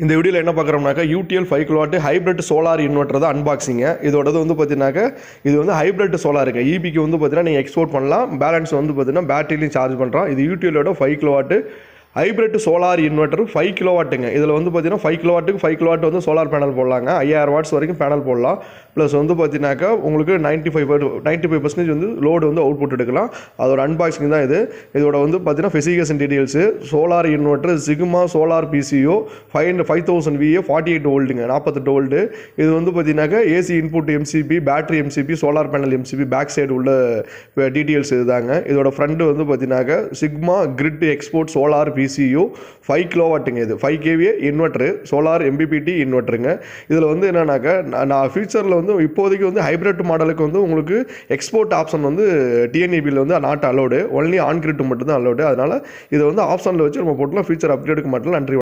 இந்த வீடியோவில் என்ன பார்க்குறோம்னாக்கா UTL 5 kW hybrid solar inverter தான் அன்பாக்சிங்க. இதோடது வந்து பார்த்தீங்கன்னாக்கா இது வந்து ஹைப்ரிட் சோலாருக்கு EBக்கு வந்து பார்த்தீங்கன்னா நீங்கள் எக்ஸ்போர்ட் பண்ணலாம். பேலன்ஸ் வந்து பார்த்தீங்கன்னா பேட்டரிலையும் சார்ஜ் பண்ணுறோம். இது UTLோட 5 kW ஹைப்ரிட் சோலார் இன்வெர்ட்டர் 5 kWங்க. இதில் வந்து பார்த்தீங்கன்னா 5 kW 5 kW வந்து சோலார் பேனல் போடலாங்க. 5000 வாட்ஸ் வரைக்கும் பேனல் போடலாம். ப்ளஸ் வந்து பார்த்தீங்கன்னாக்கா உங்களுக்கு 95% வந்து லோடு வந்து அவுட்புட் எடுக்கலாம். அதோட அன்பாக்சிங் தான் இது. இதோட வந்து பார்த்தீங்கன்னா specification details solar inverter Sigma solar PCO 5000 VA 48 வோல்ட்டுங்க 48 வோல்ட்டு. இது வந்து பார்த்தீங்கன்னாக்கா AC input MCB battery MCB solar panel MCB back side உள்ள டீடைல்ஸ் இதுதாங்க. இதோட ஃப்ரண்ட் வந்து பார்த்தீங்கன்னாக்கா Sigma grid export solar PCO 5 kWங்க. இது 5 kVA இன்வெர்ட்டரு சோலார் MPPT இன்வெர்ட்டருங்க. இதில் வந்து என்னன்னாக்கா நான் ஃபியூச்சரில் வந்து இப்போதைக்கு வந்து ஹைப்ரிட் மாடலுக்கு வந்து உங்களுக்கு எக்ஸ்போர்ட் ஆப்ஷன் வந்து TNEBல வந்து not allowed, only on grid மட்டும் தான் அலோடு. அதனால் இதை வந்து ஆப்ஷனில் வச்சு நம்ம போட்டலாம். ஃபியூச்சர் அப்டேட்டுக்கு மட்டும். நன்றி.